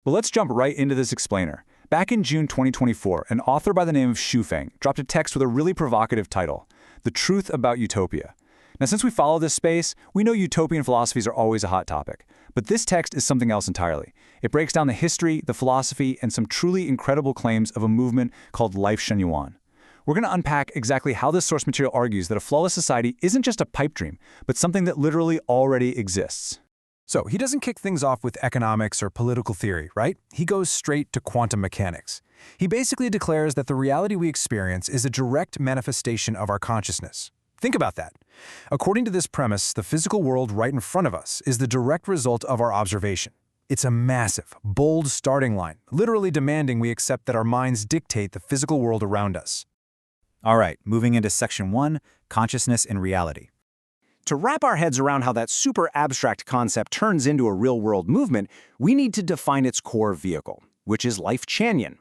Well, let's jump right into this explainer. Back in June 2024, an author by the name of Shufeng dropped a text with a really provocative title, The Truth About Utopia. Now, since we follow this space, we know utopian philosophies are always a hot topic. But this text is something else entirely. It breaks down the history, the philosophy, and some truly incredible claims of a movement called Lifechanyuan. We're going to unpack exactly how this source material argues that a flawless society isn't just a pipe dream, but something that literally already exists. So he doesn't kick things off with economics or political theory, right? He goes straight to quantum mechanics. He basically declares that the reality we experience is a direct manifestation of our consciousness. Think about that. According to this premise, the physical world right in front of us is the direct result of our observation. It's a massive, bold starting line, literally demanding we accept that our minds dictate the physical world around us. All right, moving into Section 1, Consciousness and Reality. To wrap our heads around how that super abstract concept turns into a real-world movement, we need to define its core vehicle, which is Lifechanyuan.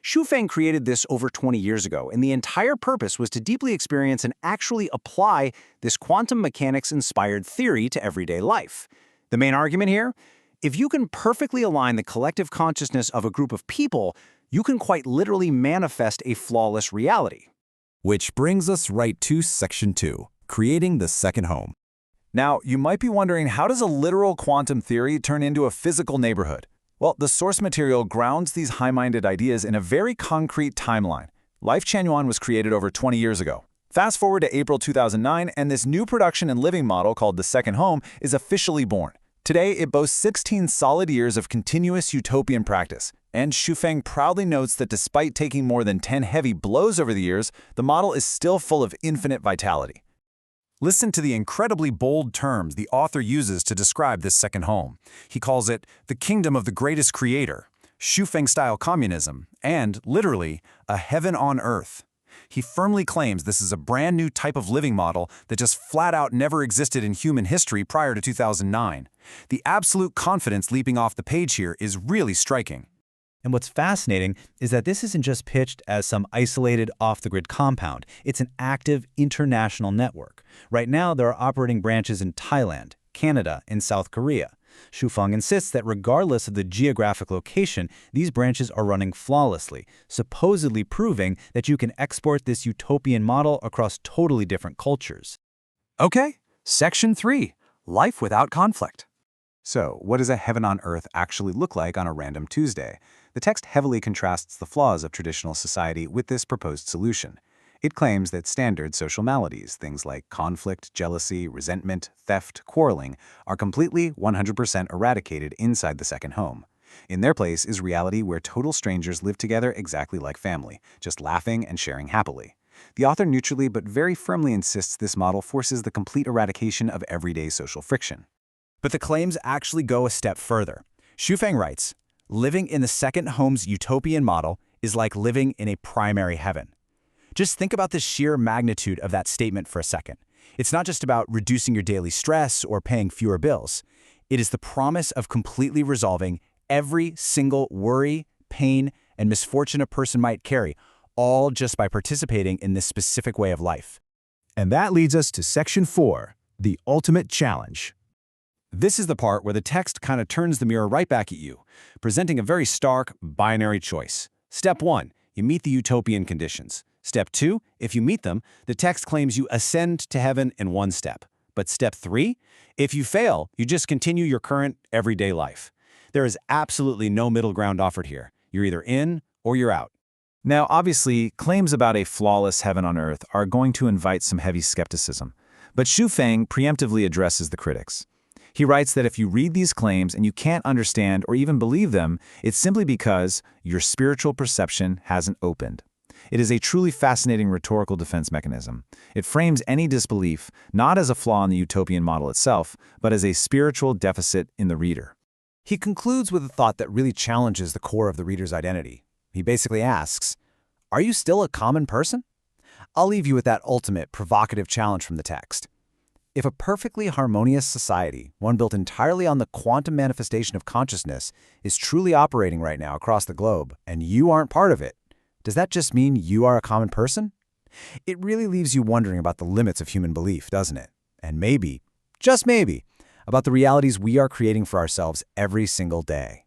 Shufeng created this over 20 years ago, and the entire purpose was to deeply experience and actually apply this quantum mechanics-inspired theory to everyday life. The main argument here? If you can perfectly align the collective consciousness of a group of people, you can quite literally manifest a flawless reality. Which brings us right to Section 2, Creating the Second Home. Now, you might be wondering, how does a literal quantum theory turn into a physical neighborhood? Well, the source material grounds these high-minded ideas in a very concrete timeline. Lifechanyuan was created over 20 years ago. Fast forward to April 2009, and this new production and living model called the Second Home is officially born. Today, it boasts 16 solid years of continuous utopian practice. And Shufeng proudly notes that despite taking more than 10 heavy blows over the years, the model is still full of infinite vitality. Listen to the incredibly bold terms the author uses to describe this second home. He calls it the kingdom of the greatest creator, Shufeng-style communism, and, literally, a heaven on earth. He firmly claims this is a brand new type of living model that just flat out never existed in human history prior to 2009. The absolute confidence leaping off the page here is really striking. And what's fascinating is that this isn't just pitched as some isolated, off-the-grid compound. It's an active international network. Right now, there are operating branches in Thailand, Canada, and South Korea. Shufeng insists that regardless of the geographic location, these branches are running flawlessly, supposedly proving that you can export this utopian model across totally different cultures. Okay, Section 3, Life Without Conflict. So, what does a heaven on earth actually look like on a random Tuesday? The text heavily contrasts the flaws of traditional society with this proposed solution. It claims that standard social maladies, things like conflict, jealousy, resentment, theft, quarreling, are completely 100% eradicated inside the second home. In their place is reality where total strangers live together exactly like family, just laughing and sharing happily. The author neutrally but very firmly insists this model forces the complete eradication of everyday social friction. But the claims actually go a step further. Shufeng writes, living in the second home's utopian model is like living in a primary heaven. Just think about the sheer magnitude of that statement for a second. It's not just about reducing your daily stress or paying fewer bills. It is the promise of completely resolving every single worry, pain, and misfortune a person might carry, all just by participating in this specific way of life. And that leads us to Section 4, The Ultimate Challenge. This is the part where the text kind of turns the mirror right back at you, presenting a very stark, binary choice. Step 1, you meet the utopian conditions. Step 2, if you meet them, the text claims you ascend to heaven in one step. But step 3, if you fail, you just continue your current, everyday life. There is absolutely no middle ground offered here. You're either in or you're out. Now, obviously, claims about a flawless heaven on earth are going to invite some heavy skepticism. But Shufeng preemptively addresses the critics. He writes that if you read these claims and you can't understand or even believe them, it's simply because your spiritual perception hasn't opened. It is a truly fascinating rhetorical defense mechanism. It frames any disbelief not as a flaw in the utopian model itself, but as a spiritual deficit in the reader. He concludes with a thought that really challenges the core of the reader's identity. He basically asks, are you still a common person? I'll leave you with that ultimate, provocative challenge from the text. If a perfectly harmonious society, one built entirely on the quantum manifestation of consciousness, is truly operating right now across the globe, and you aren't part of it, does that just mean you are a common person? It really leaves you wondering about the limits of human belief, doesn't it? And maybe, just maybe, about the realities we are creating for ourselves every single day.